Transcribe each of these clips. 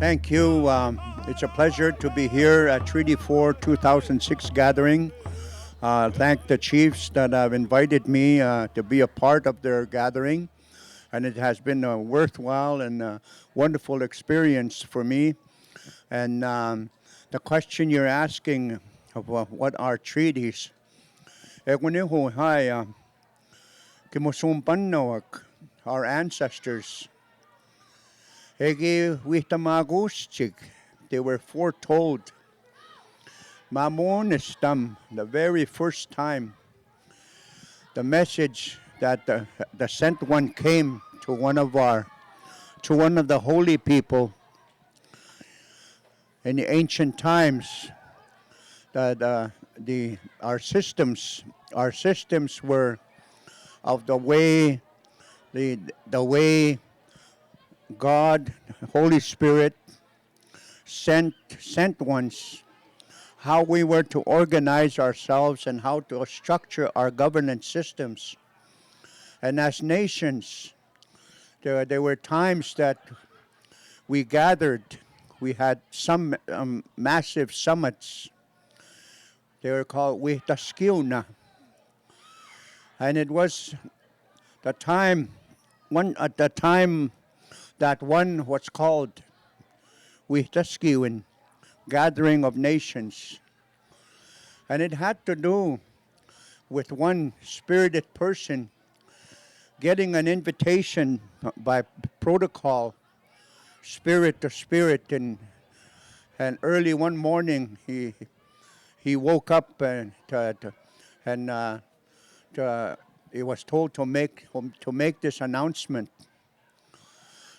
Thank you. It's a pleasure to be here at Treaty 4 2006 gathering. Thank the chiefs that have invited me to be a part of their gathering, and it has been a worthwhile and wonderful experience for me. And the question you're asking of what are treaties? Our ancestors, they were foretold. Mamonistam, the very first time, the message that the sent one came to one of the holy people in the ancient times. That our systems were of the way God, Holy Spirit sent ones, how we were to organize ourselves and how to structure our governance systems. And as nations, there were times that we gathered. We had some massive summits. They were called Wihtaskiuna. And it was the time, that one was called Wihtaskiun, Gathering of Nations. And it had to do with one spirited person getting an invitation by protocol, spirit to spirit, and early one morning he woke up and he was told to make this announcement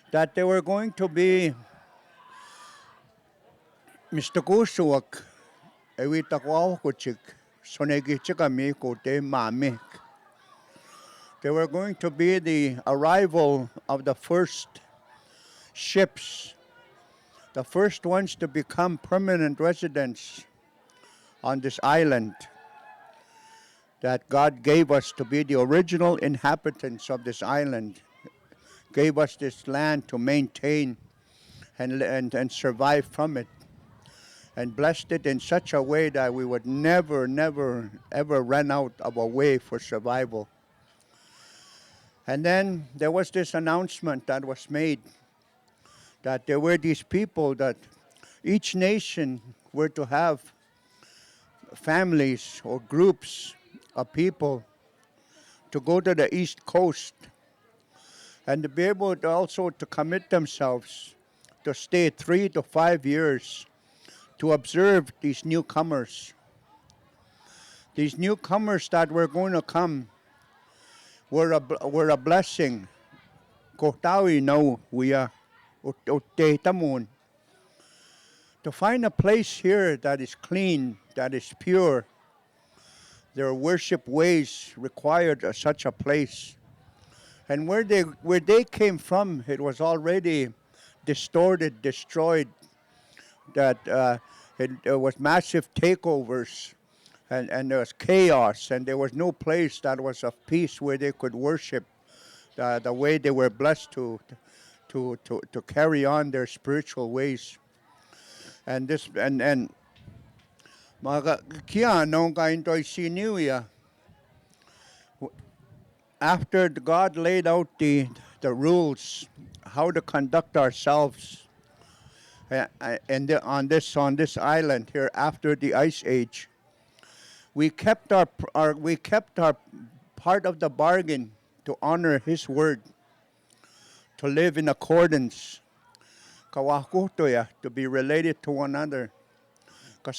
that there were going to be Mr. Kusuak, Ewitakwaukuchik, Sonegichikami Kote Mamik. There were going to be the arrival of the first ships, the first ones to become permanent residents on this island that God gave us to be the original inhabitants of this island, gave us this land to maintain and survive from it, and blessed it in such a way that we would never, ever run out of a way for survival. And then there was this announcement that was made that there were these people that each nation were to have families or groups of people to go to the East Coast and to be able to also to commit themselves to stay 3 to 5 years to observe these newcomers. These newcomers that were going to come were a blessing. Kohtawi no we are tamun. To find a place here that is clean, that is pure. Their worship ways required such a place. And where they came from, it was already distorted, destroyed. That it was massive takeovers, and there was chaos, and there was no place that was of peace where they could worship the way they were blessed to carry on their spiritual ways. And this and after God laid out the rules, how to conduct ourselves on this island here after the Ice Age, we kept our part of the bargain to honor His word, to live in accordance, to be related to one another, to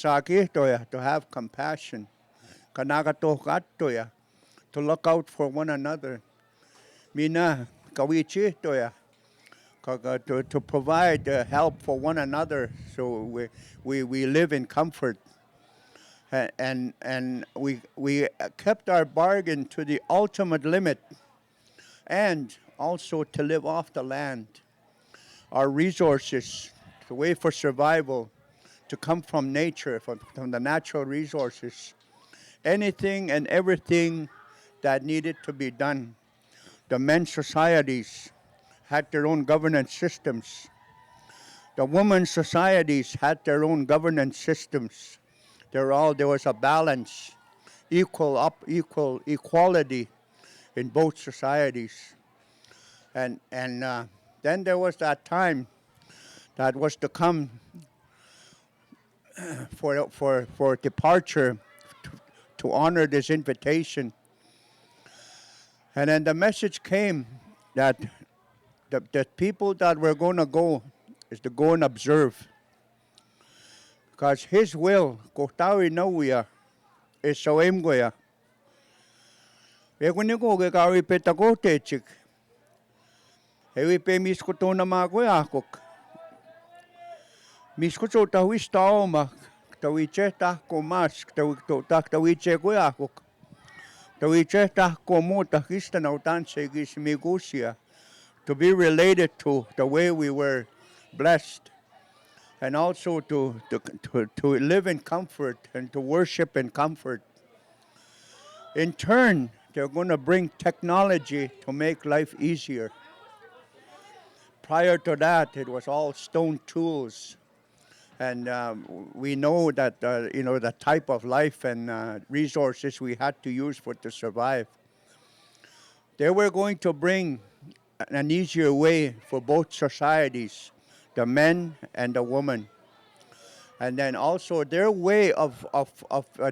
have compassion, to look out for one another, to provide help for one another, so we live in comfort. And we kept our bargain to the ultimate limit, and also to live off the land. Our resources, the way for survival, to come from nature, from the natural resources. Anything and everything that needed to be done. The men's societies had their own governance systems. The women's societies had their own governance systems. There was a balance, equality in both societies. And then there was that time that was to come for departure to, to honor this invitation. And then the message came that the people that were going to go is to go and observe. Because his will, kotawi nauia, is so emgoya. Eguniko ke kawi petakote chik. Ewi pe miskoto na magoya akok. Miskoto tawi staoma, tawi cheta ko mask, tawi che goya akok. Tawi cheta ko mota hista na utanse gis migusia. To be related to the way we were blessed, and also to live in comfort and to worship in comfort. In turn, they're going to bring technology to make life easier. Prior to that, it was all stone tools, and we know that the type of life and resources we had to use to survive. They were going to bring an easier way for both societies, the men and the women. And then also their way of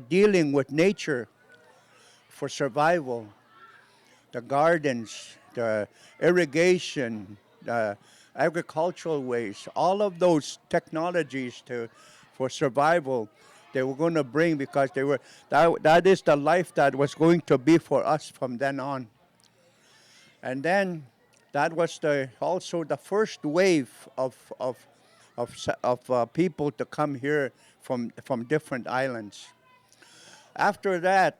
dealing with nature for survival, the gardens, the irrigation, the agricultural ways, all of those technologies for survival they were going to bring, because that is the life that was going to be for us from then on. And then that was also the first wave of people to come here from different islands. After that,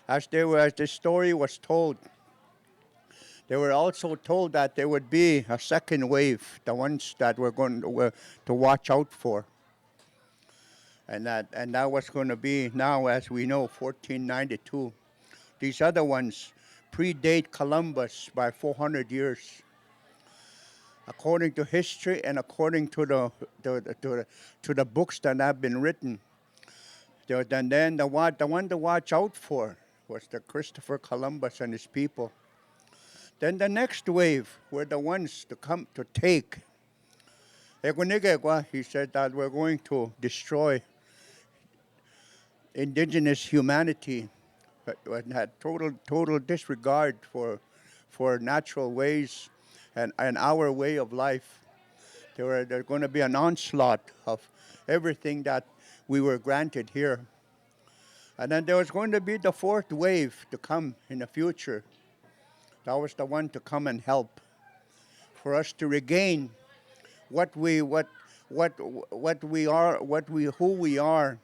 as the story was told, they were also told that there would be a second wave, the ones that we're going to watch out for. And that was going to be now, as we know, 1492. These other ones predate Columbus by 400 years. According to history and according to the books that have been written, and then the one to watch out for was the Christopher Columbus and his people. Then the next wave were the ones to come to take. He said that we're going to destroy indigenous humanity, but had total disregard for natural ways and our way of life. There's going to be an onslaught of everything that we were granted here. And then there was going to be the fourth wave to come in the future. That was the one to come and help for us to regain who we are,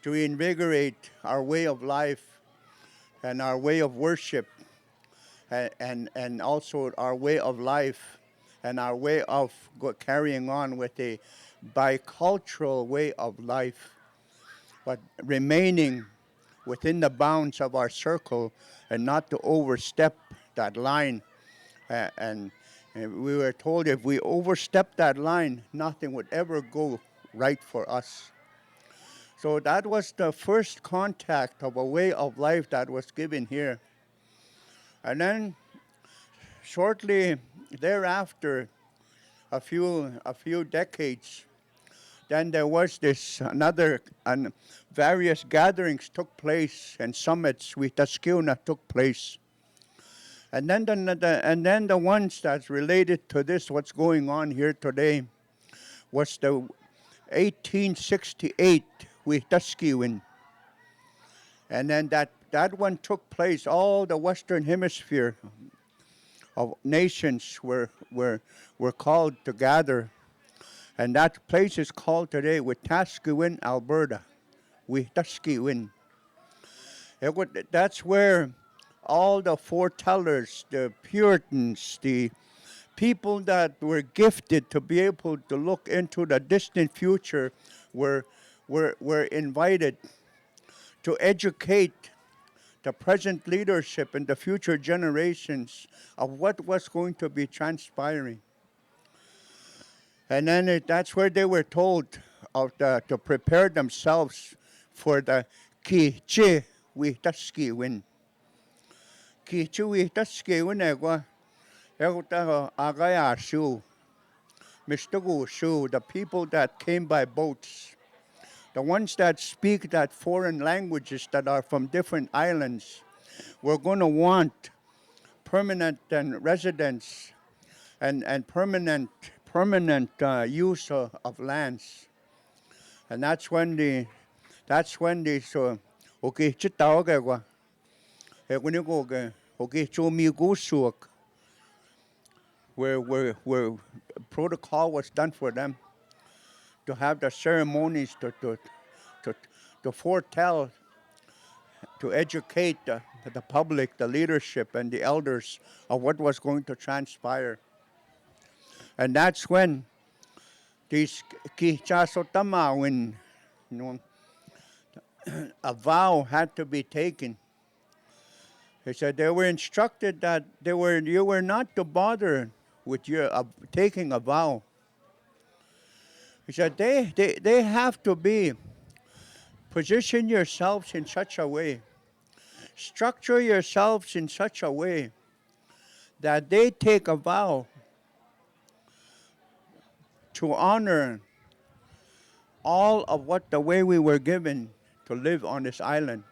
to invigorate our way of life and our way of worship, and also our way of life and our way of carrying on with a bicultural way of life, but remaining within the bounds of our circle and not to overstep that line. And we were told if we overstep that line, nothing would ever go right for us. So that was the first contact of a way of life that was given here. And then shortly thereafter, a few decades, then there was and various gatherings took place and summits with Taskiuna took place. And then the ones that's related to this, what's going on here today, was the 1868 with Tuskegee. And then that one took place. All the Western Hemisphere of nations were called to gather. And that place is called today Wetaskiwin, Alberta. Wetaskiwin. That's where all the foretellers, the Puritans, the people that were gifted to be able to look into the distant future were invited to educate the present leadership and the future generations of what was going to be transpiring. And then that's where they were told to prepare themselves for the ki chi we taski win. Ki chi we taski win egwa egwa agaya shu. Mr. Shu, the people that came by boats, the ones that speak that foreign languages that are from different islands, we're going to want permanent and residence and permanent use of lands. And that's when the so okay chitao ga wa e kuni ko ga okay chomi go suok where protocol was done for them to have the ceremonies to, to foretell, to educate the public, the leadership, and the elders of what was going to transpire. And that's when these kichasotama, when you know, a vow had to be taken. He said they were instructed that you were not to bother with your taking a vow. He said they have to be, position yourselves in such a way, structure yourselves in such a way that they take a vow to honor all of what the way we were given to live on this island,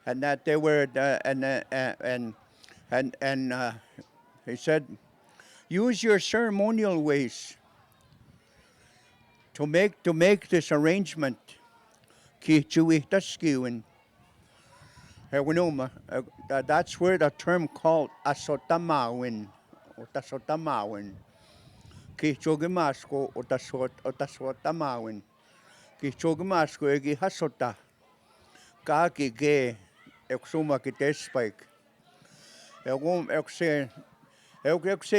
and that they were he said, use your ceremonial ways to make this arrangement. Ki chui taskiwin. That's where the term called asotamawin or tasotamawin. Ki chogimasko o tasotamawin. Ki chogimasko egi hasota. Ka ki ge eksuma ki tespike. Egum ekse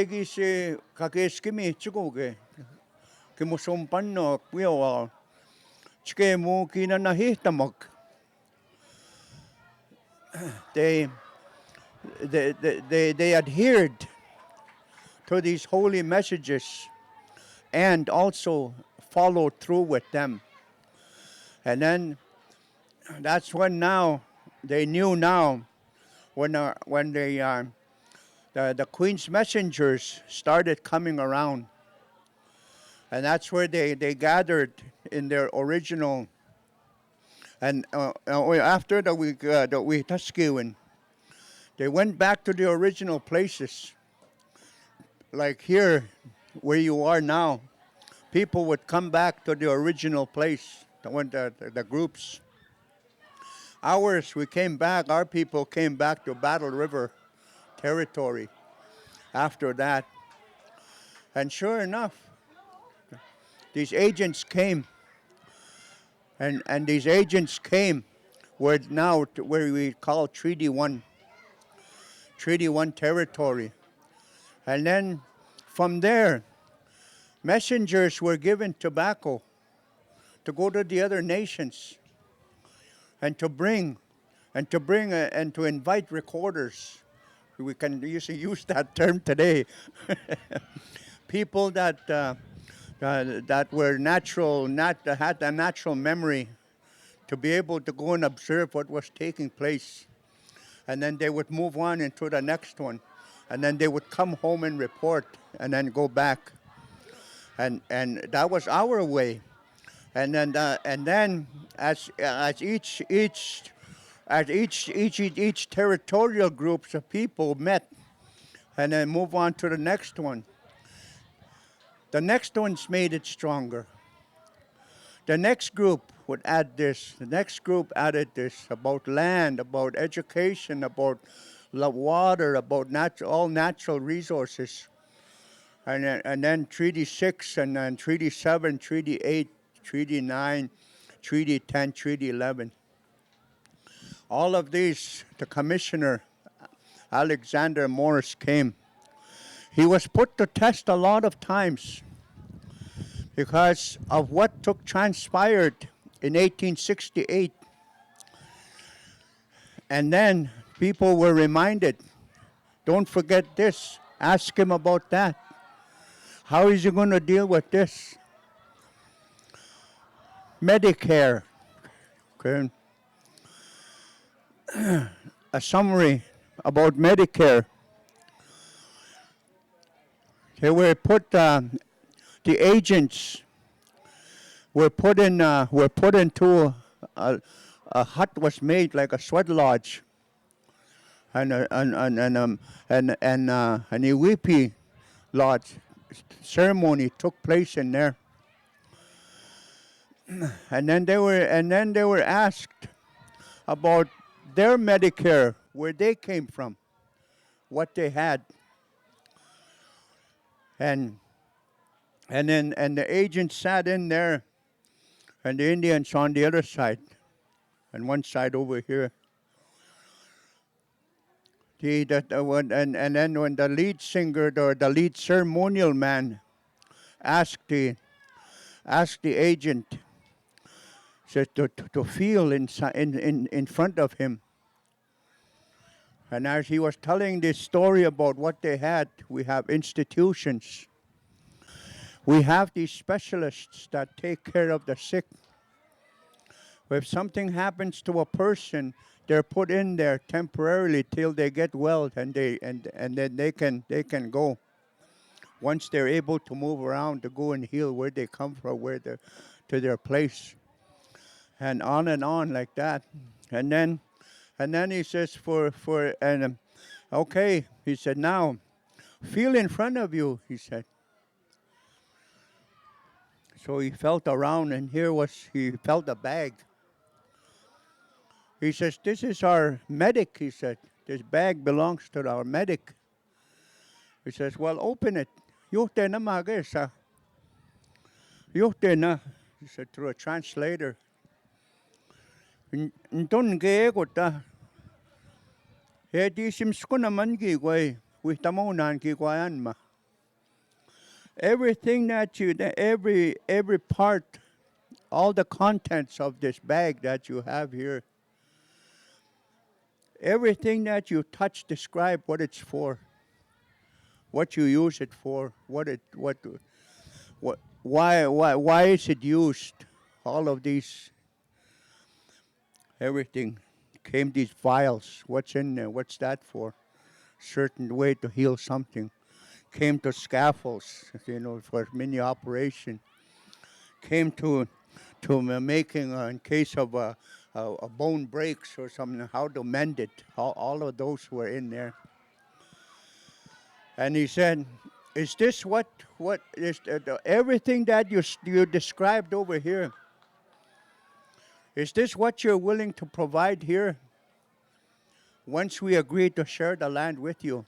gi se kakeskimi chikoge. Ki musumpanno kwiwa. Chike mo kinanahitamok. They adhered to these holy messages and also followed through with them. And then that's when now they knew now when the Queen's messengers started coming around. And that's where they gathered in their original. And after the week Tuskewin, they went back to the original places. Like here, where you are now, people would come back to the original place. The groups. Our people came back to Battle River territory after that. And sure enough, these agents came. And these agents came where we call Treaty 1 territory. And then from there, messengers were given tobacco to go to the other nations and to invite recorders. We can usually use that term today. People that were had a natural memory to be able to go and observe what was taking place. And then they would move on into the next one. And then they would come home and report and then go back. And that was our way. And then as each territorial groups of people met and then move on to the next one. The next ones made it stronger. The next group would add this. The next group added this about land, about education, about water, about all natural resources. And then Treaty 6, and then Treaty 7, Treaty 8, Treaty 9, Treaty 10, Treaty 11. All of these, the Commissioner, Alexander Morris, came. He was put to test a lot of times because of what transpired in 1868. And then people were reminded, don't forget this, ask him about that. How is he going to deal with this? Medicare. Okay. A summary about Medicare. They were put. The agents were put into a hut was made like a sweat lodge, and an Iwipi lodge ceremony took place in there. And then they were asked about their Medicare, where they came from, what they had, and the agent sat in there, and the Indians on the other side, and one side over here. And then when the lead singer or the lead ceremonial man asked the agent, said to feel in front of him. And as he was telling this story about what they had, we have institutions. We have these specialists that take care of the sick. If something happens to a person, they're put in there temporarily till they get well, and then they can go. Once they're able to move around to go and heal where they come from, to their place, and on like that. And then he says okay, he said, now feel in front of you, he said. So he felt around, and he felt a bag. He says, this is our medic, he said. This bag belongs to our medic. He says, well, open it. Yuhte na magesa. Yuhte na, he said, through a translator. Nton geegota. He disim skuna man gigway. Wihtamonan gigwayan ma. Everything every part, all the contents of this bag that you have here, everything that you touch, describe what it's for, what you use it for, why is it used? All of these, everything came these vials. What's in there? What's that for? Certain way to heal something. Came to scaffolds, for mini operation. Came to making in case of a bone breaks or something, how to mend it. All of those were in there. And he said, is this what is everything that you described over here? Is this what you're willing to provide here? Once we agree to share the land with you.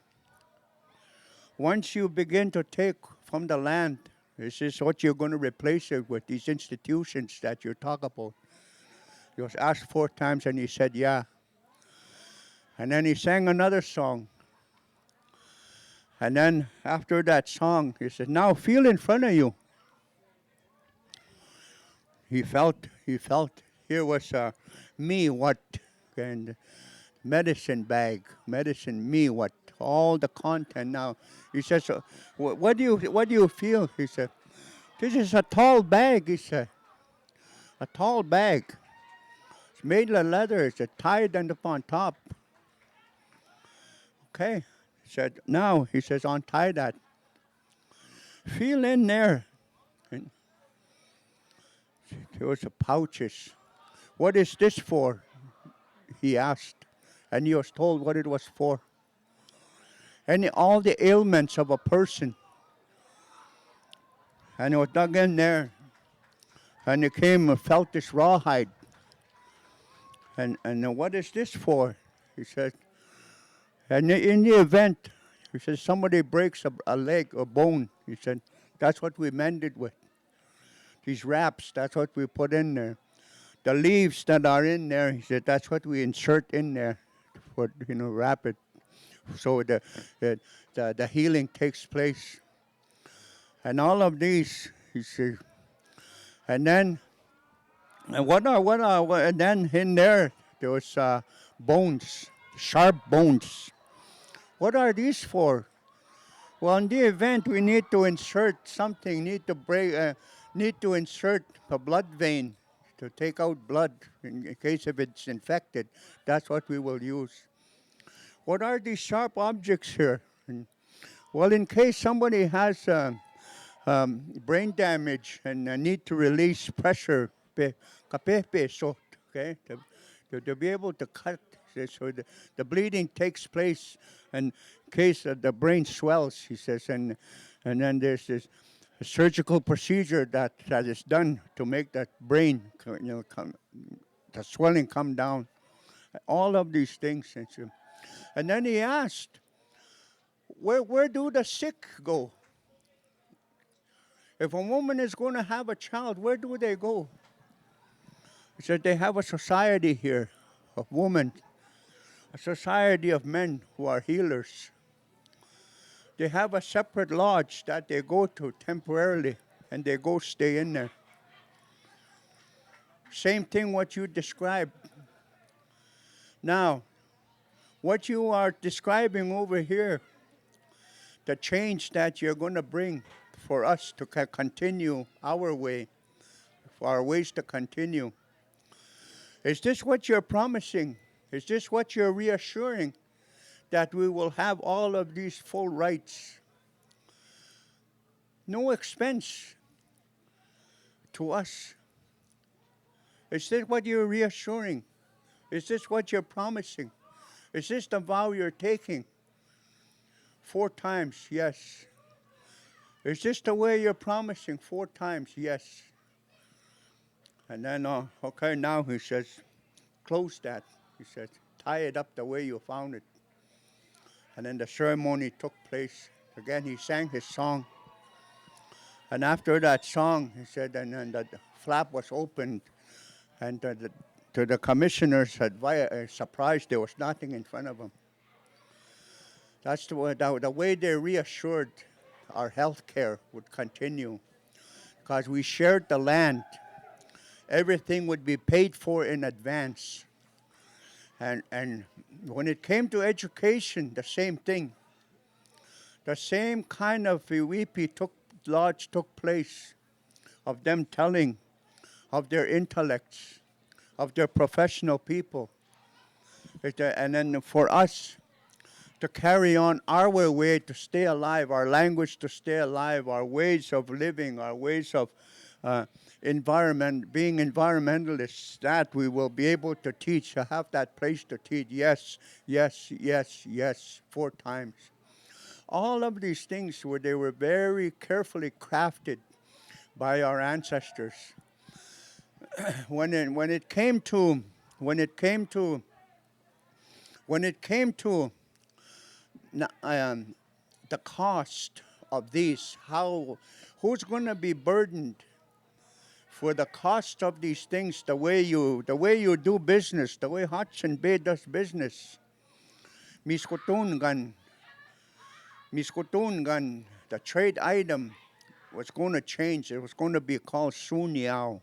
Once you begin to take from the land, this is what you're going to replace it with, these institutions that you talk about. He was asked 4 times, and he said, yeah. And then he sang another song. And then after that song, he said, now feel in front of you. He felt, here was me what, and medicine bag, medicine me what, all the content now. He says, what do you feel? He said, this is a tall bag, he said. A tall bag. It's made of leather, it's tied up on top. Okay. He said, now, he says, untie that. Feel in there. And there was pouches. What is this for? He asked. And he was told what it was for. And all the ailments of a person. And it was dug in there. And he came and felt this rawhide. And what is this for? He said. And in the event, he said, somebody breaks a leg or bone. He said, that's what we mend it with. These wraps, that's what we put in there. The leaves that are in there, he said, that's what we insert in there for, wrap it. So the healing takes place. And all of these, he said, and then and then in there was bones, sharp bones. What are these for? Well, in the event we need to insert something, need to insert a blood vein to take out blood in case if it's infected. That's what we will use. What are these sharp objects here? Well, in case somebody has brain damage and need to release pressure, so okay, to be able to cut so the bleeding takes place in case the brain swells, he says, and then there's this surgical procedure that is done to make that brain, the swelling come down. All of these things. And then he asked, where do the sick go? If a woman is going to have a child, where do they go? He said they have a society here of women, a society of men who are healers. They have a separate lodge that they go to temporarily, and they go stay in there. Same thing what you described. Now, what you are describing over here, the change that you're going to bring for us to continue our way, for our ways to continue. Is this what you're promising? Is this what you're reassuring? That we will have all of these full rights? No expense to us. Is this what you're reassuring? Is this what you're promising? Is this the vow you're taking? 4 times, yes. Is this the way you're promising? 4 times, yes. And then, okay, now he says, close that. He says, tie it up the way you found it. And then the ceremony took place. Again, he sang his song. And after that song, he said, and then the flap was opened. And to the commissioner's surprise, there was nothing in front of him. That's the way they reassured our health care would continue. Because we shared the land. Everything would be paid for in advance. And when it came to education, the same thing. The same kind of VP took place of them telling of their intellects, of their professional people. And then for us to carry on our way to stay alive, our language to stay alive, our ways of living, our ways of being environmentalists, that we will be able to teach, to have that place to teach. Yes, yes, yes, yes, 4 times. All of these things they were very carefully crafted by our ancestors. When it came to the cost of these, who's going to be burdened for the cost of these things, the way you do business, the way Hudson Bay does business. Miskotungan, the trade item was going to change. It was going to be called Suniao.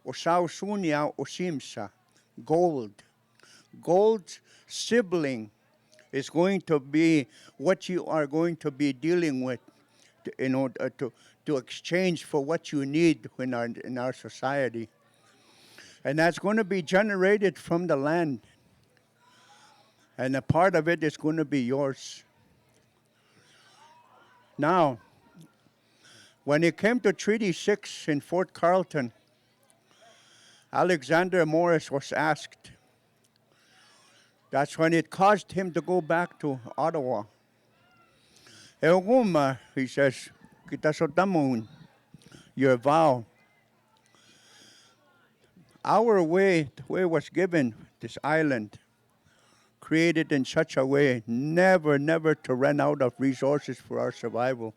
Osaw Suniao Osimsa, gold. Gold's sibling is going to be what you are going to be dealing with in order to exchange for what you need in our society. And that's going to be generated from the land. And a part of it is going to be yours. Now, when it came to Treaty 6 in Fort Carlton, Alexander Morris was asked. That's when it caused him to go back to Ottawa. Eoguma, he says, kitasotamun, your vow. Our way, the way was given, this island, created in such a way, never to run out of resources for our survival.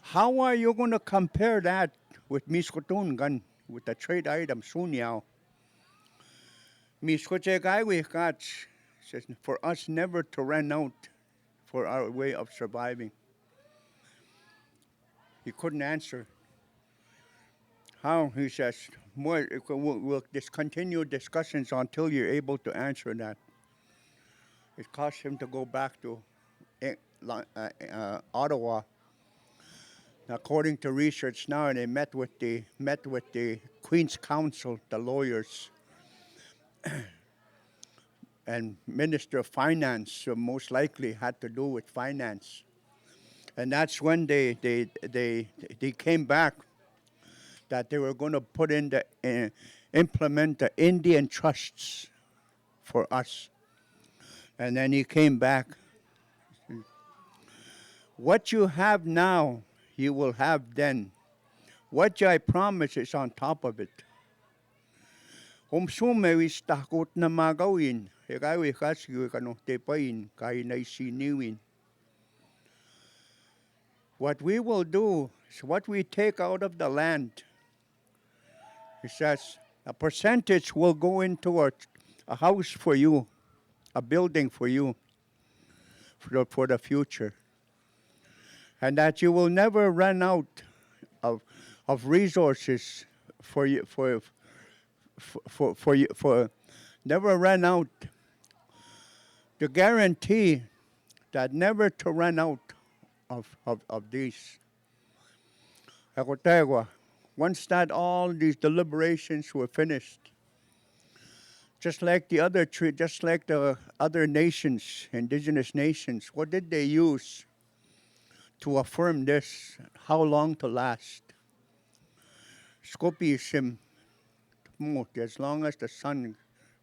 How are you going to compare that with Miskotungan, with the trade item, Sunyao? Miskochegaiwi says, for us never to run out for our way of surviving. He couldn't answer. How? He says, we'll discontinue discussions until you're able to answer that. It caused him to go back to Ottawa. According to research now, they met with the Queen's Council, the lawyers, and Minister of Finance. So most likely had to do with finance, and that's when they came back that they were going to put in the implement the Indian trusts for us. And then he came back. What you have now, you will have then. What I promise is on top of it. Kung sumewis takot na magawin, ikaw ikasyo kanong tepain, kaya na isiniwin. What we will do is what we take out of the land. He says a percentage will go into a house for you, a building for you, for the future. And that you will never run out of resources for you, for never run out. To guarantee that never to run out of these. Once that all these deliberations were finished, just like the other nations, indigenous nations, what did they use to affirm this? How long to last? Skopisim, as long as the sun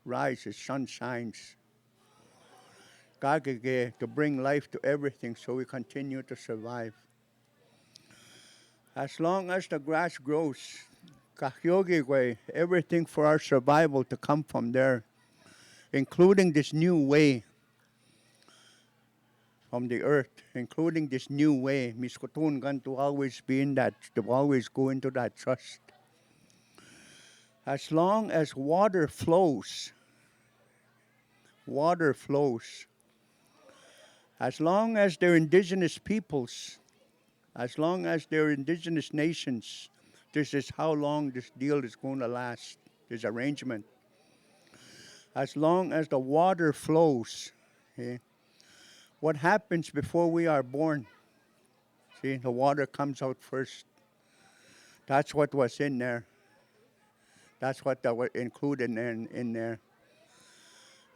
rises, sun shines. Kagege, to bring life to everything so we continue to survive. As long as the grass grows, kahyogi, everything for our survival to come from there, including this new way from the earth, including this new way. Miskotun going to always be in that, to always go into that trust. As long as water flows, as long as they're indigenous peoples, as long as they're indigenous nations, this is how long this deal is going to last, this arrangement. As long as the water flows, okay? What happens before we are born? See, the water comes out first. That's what was in there. That's what that was included in there.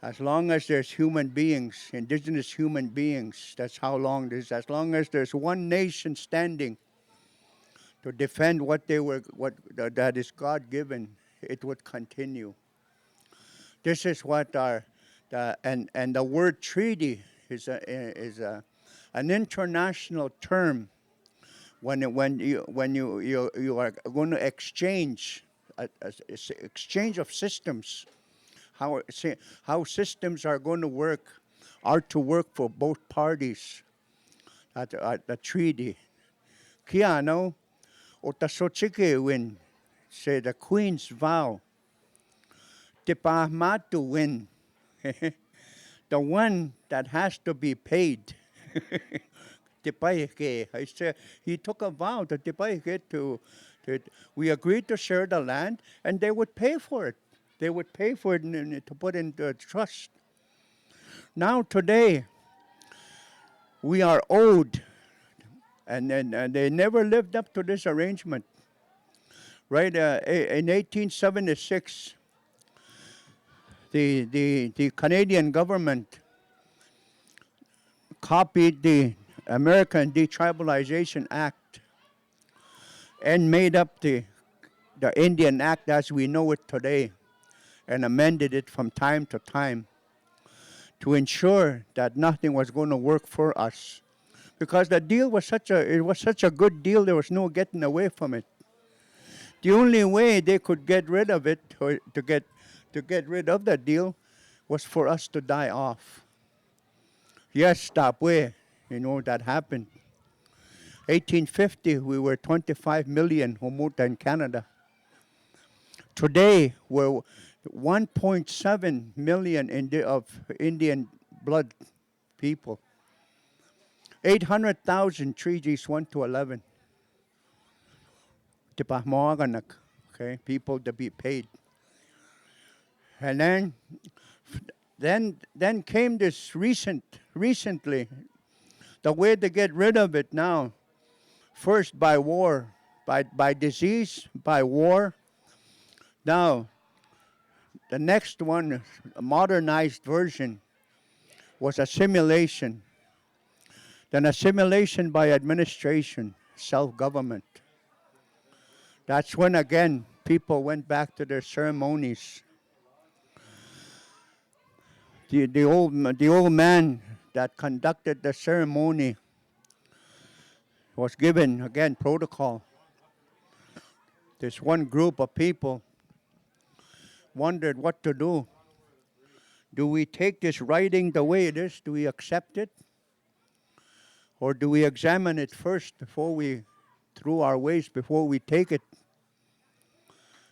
As long as there's human beings, indigenous human beings, that's how long this. As long as there's one nation standing to defend what that is God given, it would continue. This is what and the word treaty is an international term when you are going to exchange exchange of systems, how systems are going to work for both parties at the treaty. Kaya no, o tasochike win, say the Queen's vow. Tipahmatu win. The one that has to be paid. I said he took a vow to we agreed to share the land and they would pay for it. They would pay for it to put into trust. Now today we are owed, and they never lived up to this arrangement. Right in 1876. The Canadian government copied the American Detribalization Act and made up the Indian Act as we know it today and amended it from time to time to ensure that nothing was going to work for us. Because the deal was such a good deal, there was no getting away from it. The only way they could get rid of it, or to get rid of that deal, was for us to die off. Yes, stop way, that happened. 1850, we were 25 million Humuta in Canada. Today, we're 1.7 million of Indian blood people. 800,000 3Gs 1 to 11. Okay, people to be paid. And then came this recently, The way to get rid of it now, first by war, by disease, by war. Now, the next one, a modernized version, was assimilation. Then assimilation by administration, self-government. That's when again people went back to their ceremonies. The old man that conducted the ceremony was given again protocol. This one group of people wondered what to do. Do we take this writing the way it is? Do we accept it? Or do we examine it first before we, through our ways, before we take it?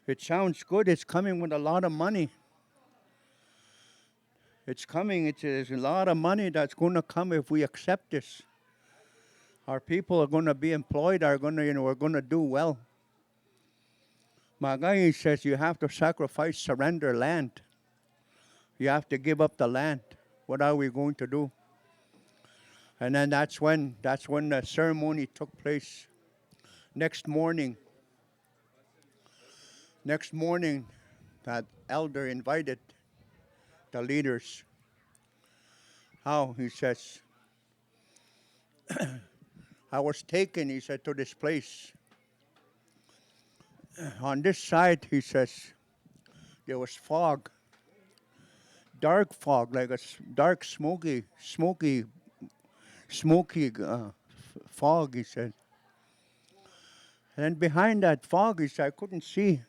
It sounds good. It's coming with a lot of money. It's coming. There's a lot of money that's going to come if we accept this. Our people are going to be employed. We're going to do well. Magai says you have to sacrifice, surrender land. You have to give up the land. What are we going to do? And then that's when the ceremony took place. Next morning, that elder invited the leaders. How? He says, I was taken, he said, to this place. On this side, he says, there was fog. Dark fog, like a dark, smoky fog, he said. And then behind that fog, he said, I couldn't see.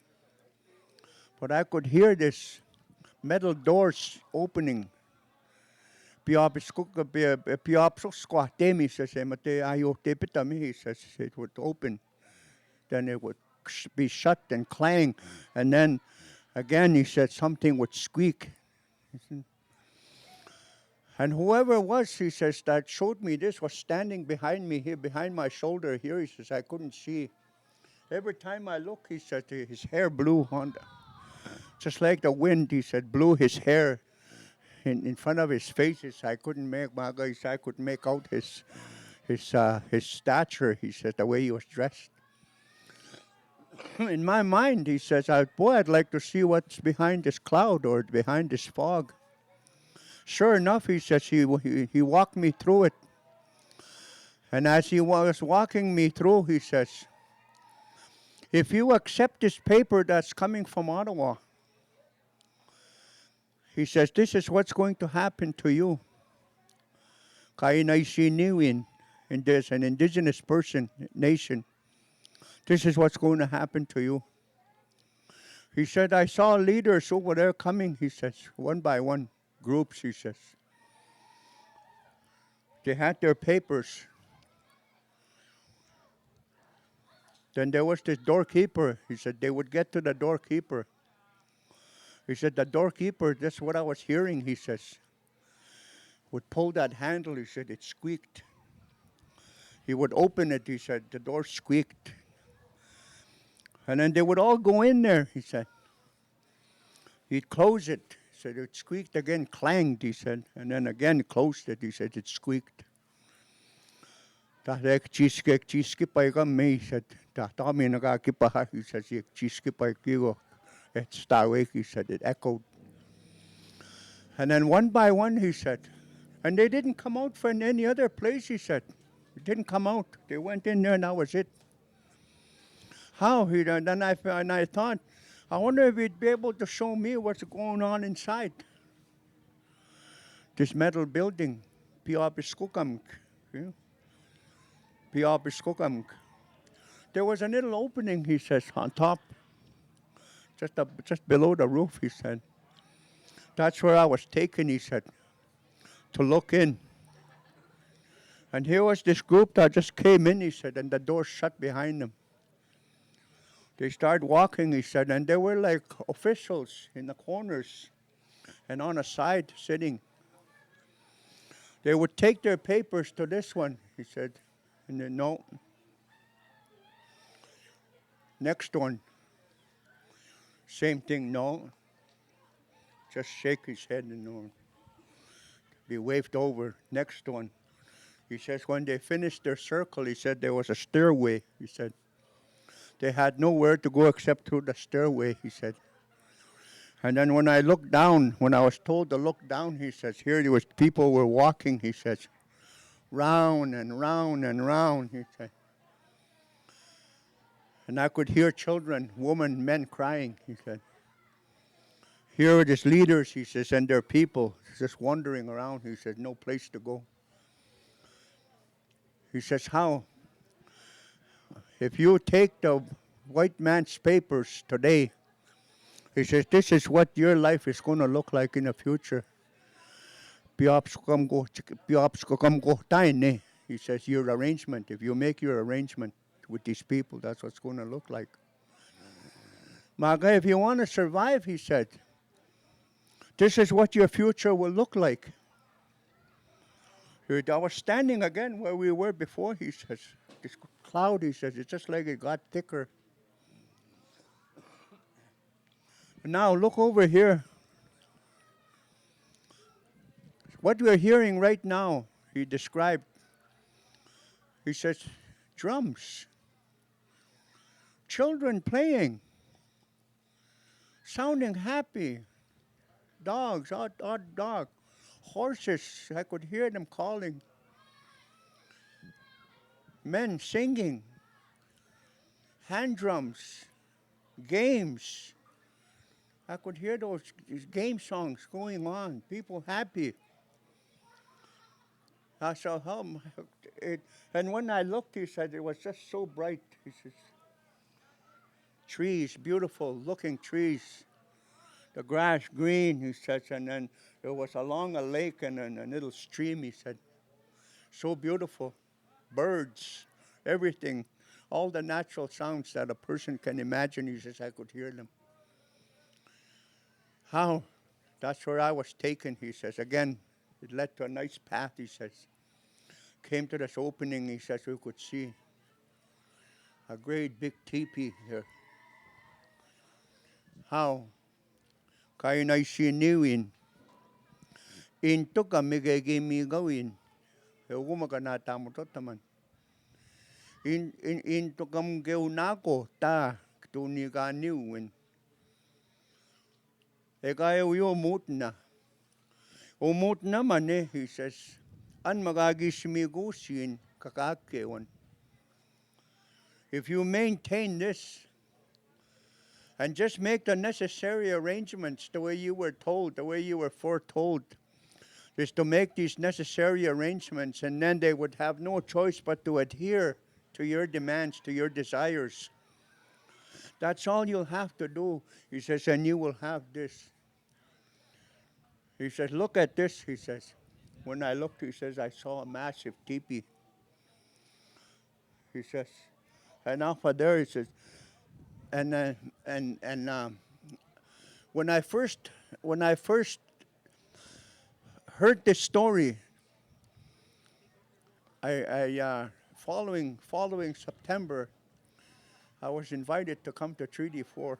But I could hear this metal doors opening. He says, it would open. Then it would be shut and clang. And then again, he said, something would squeak. And whoever it was, he says, that showed me this was standing behind me here, behind my shoulder here. He says, I couldn't see. Every time I look, he said, his hair blew just like the wind, he said, blew his hair in front of his face. I couldn't make out his stature, he said, the way he was dressed. In my mind, he says, I'd like to see what's behind this cloud or behind this fog. Sure enough, he says, he walked me through it. And as he was walking me through, he says, if you accept this paper that's coming from Ottawa, he says, this is what's going to happen to you. And there's an indigenous nation. This is what's going to happen to you. He said, I saw leaders over there coming, he says, one by one. Groups, he says. They had their papers. Then there was this doorkeeper. He said they would get to the doorkeeper. He said the doorkeeper, that's what I was hearing, he says, would pull that handle. He said it squeaked. He would open it, he said, the door squeaked. And then they would all go in there, he said. He'd close it. He said it squeaked again, clanged, he said, and then again closed it. He said it squeaked. He said, he said, it echoed. And then one by one, he said, and they didn't come out from any other place, he said. It didn't come out. They went in there and that was it. How? Then I thought, I wonder if he'd be able to show me what's going on inside this metal building. There was a little opening, he says, on top, just below the roof, he said. That's where I was taken, he said, to look in. And here was this group that just came in, he said, and the door shut behind them. They started walking, he said, and there were like officials in the corners and on a side sitting. They would take their papers to this one, he said, and then no. Next one. Same thing, no. Just shake his head and no. Be waved over. Next one. He says when they finished their circle, he said there was a stairway. He said they had nowhere to go except through the stairway, he said. And then when I looked down, when I was told to look down, he says, here there was people were walking, he says, round and round and round, he said. And I could hear children, women, men crying, he said. Here are these leaders, he says, and their people just wandering around, he says, no place to go. He says, how? If you take the white man's papers today, he says, this is what your life is going to look like in the future. He says, your arrangement, if you make your arrangement with these people, that's what's going to look like. Maga, if you want to survive, he said, this is what your future will look like. I was standing again where we were before, he says. This cloud, he says, it's just like it got thicker. Now look over here. What we're hearing right now, he described. He says, drums, children playing, sounding happy, dogs, odd dog, horses, I could hear them calling, men singing, hand drums, games. I could hear those game songs going on, people happy. I saw and when I looked, he said, it was just so bright. He says, trees, beautiful looking trees, the grass green, he says, and then there was along a lake and a little stream, he said, so beautiful, birds, everything, all the natural sounds that a person can imagine, he says, I could hear them. How? That's where I was taken, he says. Again, it led to a nice path, he says. Came to this opening, he says, we could see a great big teepee here. How? Kaya na isiniwin. Into kami gagimi gawin. Ewan mo ka natamo to taman. Into kam geunako ta tuni ka niwin. E kaya uyo umut na. Umut naman he says. An magagismigusin kakakewan. If you maintain this and just make the necessary arrangements the way you were told, the way you were foretold, is to make these necessary arrangements, and then they would have no choice but to adhere to your demands, to your desires. That's all you'll have to do, he says, and you will have this. He says, look at this, he says. When I looked, he says, I saw a massive teepee. He says, and off of there, he says, when I first heard this story, following September, I was invited to come to Treaty 4.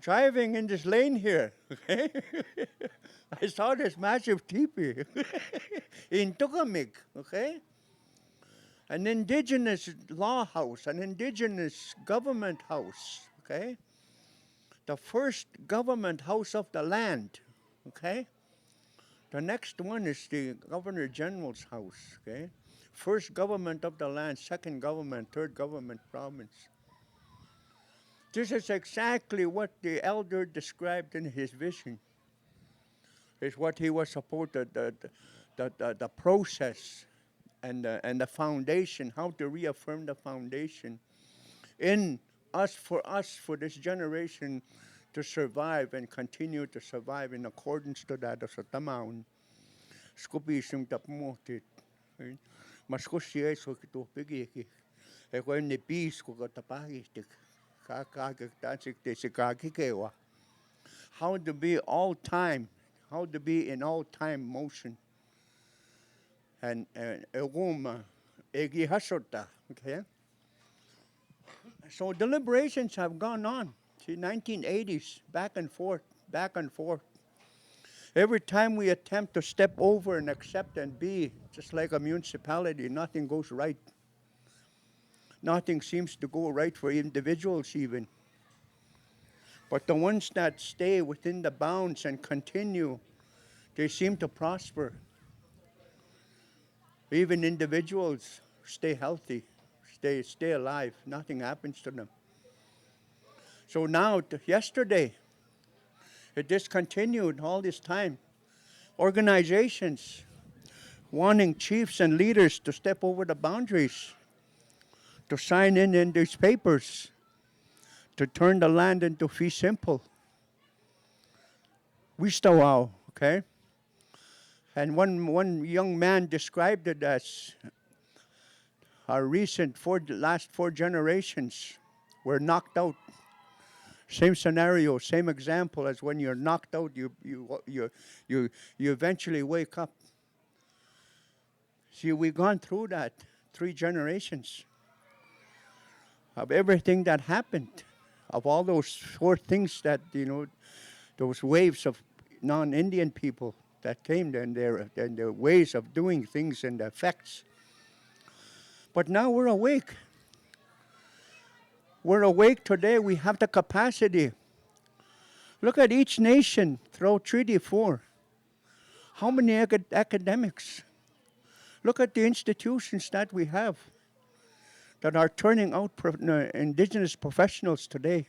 Driving in this lane here, okay? I saw this massive teepee in Tukamig, okay? An indigenous law house, an indigenous government house, okay? The first government house of the land, okay? The next one is the Governor General's house, okay? First government of the land, second government, third government province. This is exactly what the elder described in his vision. It's what he was supposed to, the process and the foundation, how to reaffirm the foundation in us, for this generation to survive and continue to survive in accordance to that. Sa tamaon, skupising tapmotit. Mas ko siya so kito pigiki. Eko ni peace ko katapagis. How to be all time, how to be in all time motion. And eguma egi hasota, okay? So deliberations have gone on. See, 1980s, back and forth, back and forth. Every time we attempt to step over and accept and be just like a municipality, nothing goes right. Nothing seems to go right for individuals even. But the ones that stay within the bounds and continue, they seem to prosper. Even individuals stay healthy, stay alive. Nothing happens to them. So now, yesterday, it discontinued all this time. Organizations wanting chiefs and leaders to step over the boundaries, to sign in these papers, to turn the land into fee simple. Wistawao, okay? And one young man described it as our last four generations were knocked out. Same scenario, same example as when you're knocked out, you eventually wake up. See, we've gone through that 3 generations of everything that happened, of all those 4 things that, those waves of non-Indian people that came and their ways of doing things and the effects. But now we're awake. We're awake today. We have the capacity. Look at each nation throughout Treaty 4. How many academics? Look at the institutions that we have that are turning out Indigenous professionals today.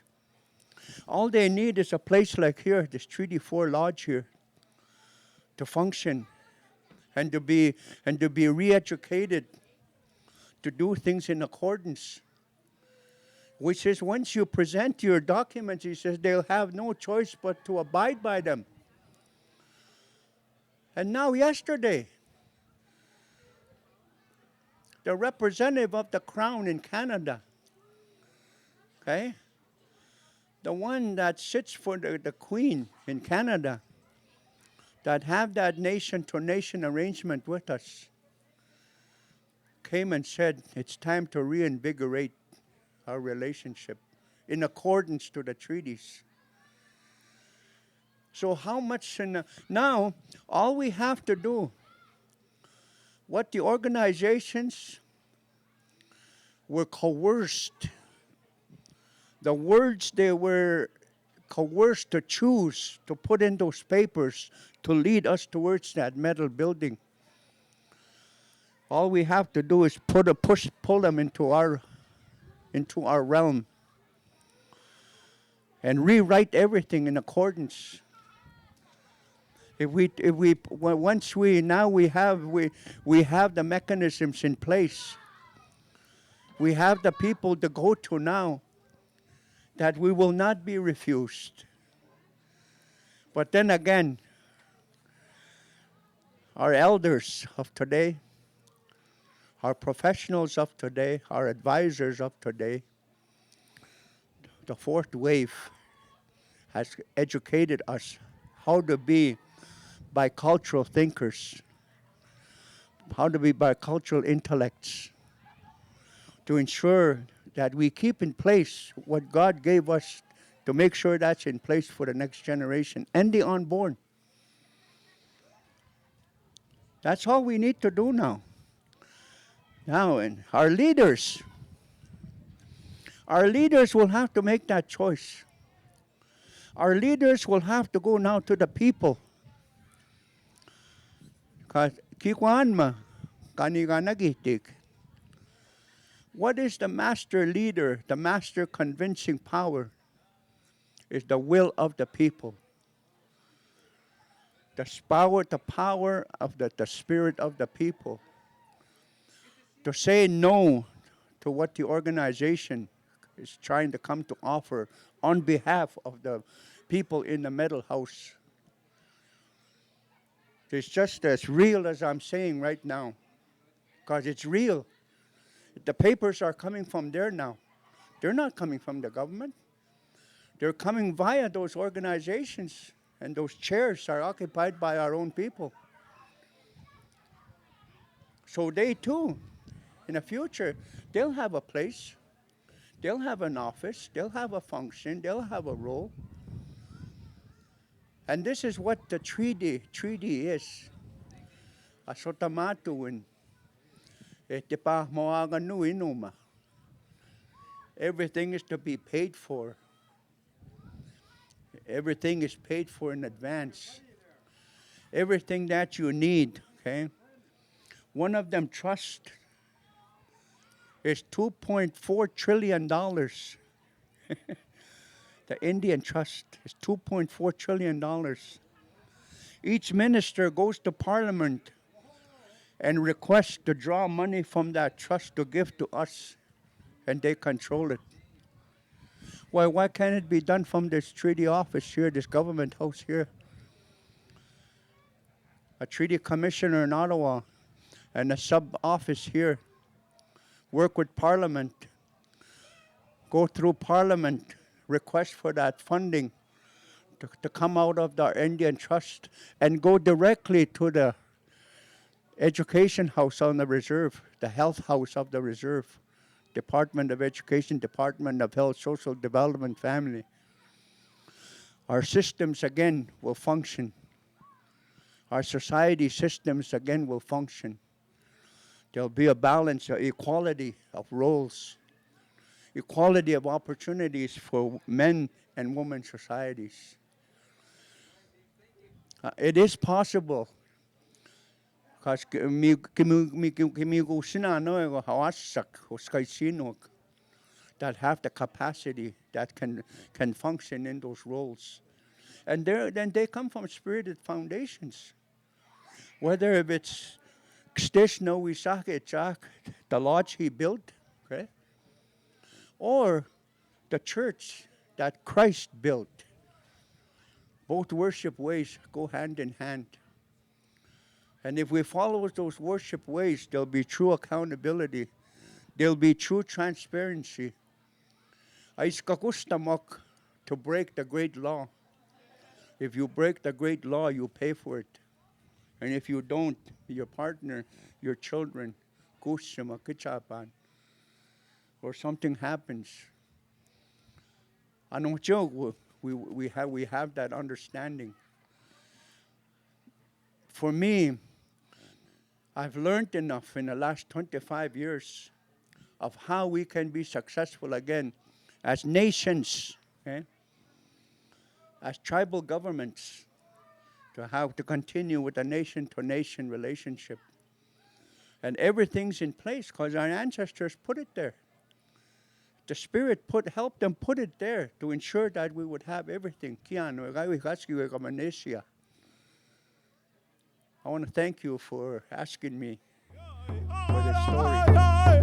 All they need is a place like here, this Treaty 4 Lodge here, to function and to be re-educated, to do things in accordance. Which is, once you present your documents, he says they'll have no choice but to abide by them. And now yesterday, the representative of the Crown in Canada, okay, the one that sits for the Queen in Canada, that have that nation-to-nation arrangement with us, came and said it's time to reinvigorate our relationship in accordance to the treaties. So how much now all we have to do, what the organizations were coerced, the words they were coerced to choose to put in those papers to lead us towards that metal building. All we have to do is pull them into our realm and rewrite everything in accordance. Once we have the mechanisms in place. We have the people to go to now that we will not be refused. But then again, our elders of today, our professionals of today, our advisors of today, the 4th wave has educated us how to be bicultural thinkers, how to be bicultural intellects, to ensure that we keep in place what God gave us, to make sure that's in place for the next generation and the unborn. That's all we need to do now. Now, and our leaders will have to make that choice. Our leaders will have to go now to the people. What is the master leader, the master convincing power? Is the will of the people. The power of the spirit of the people. To say no to what the organization is trying to come to offer on behalf of the people in the metal house. It's just as real as I'm saying right now, because it's real. The papers are coming from there now. They're not coming from the government. They're coming via those organizations, and those chairs are occupied by our own people. So they too, in the future, they'll have a place. They'll have an office, they'll have a function, they'll have a role. And this is what the treaty is. Asotamatuin. Etipa moaganu inuma. Everything is to be paid for. Everything is paid for in advance. Everything that you need, okay? One of them trust is $2.4 trillion. The Indian trust is $2.4 trillion. Each minister goes to Parliament and requests to draw money from that trust to give to us, and they control it. Why can't it be done from this treaty office here, this government house here? A treaty commissioner in Ottawa and a sub-office here work with Parliament, go through Parliament, request for that funding to come out of the Indian Trust and go directly to the education house on the reserve, the health house of the reserve, Department of Education, Department of Health, Social Development, Family. Our systems again will function. Our society systems again will function. There'll be a balance, equality of roles, equality of opportunities for men and women societies. It is possible. Because that have the capacity that can function in those roles. And then they come from spirited foundations. Whether if it's Krishna Wisakechak, the lodge he built, okay? Or the church that Christ built. Both worship ways go hand in hand. And if we follow those worship ways, there'll be true accountability. There'll be true transparency. Aiskakustamok to break the great law. If you break the great law, you pay for it. And if you don't, your partner, your children, kushima kichapan, or something happens. I don't joke. We have that understanding. For me, I've learned enough in the last 25 years of how we can be successful again as nations, okay? As tribal governments, to have to continue with a nation-to-nation relationship. And everything's in place because our ancestors put it there. The Spirit helped them put it there to ensure that we would have everything. I want to thank you for asking me for this story.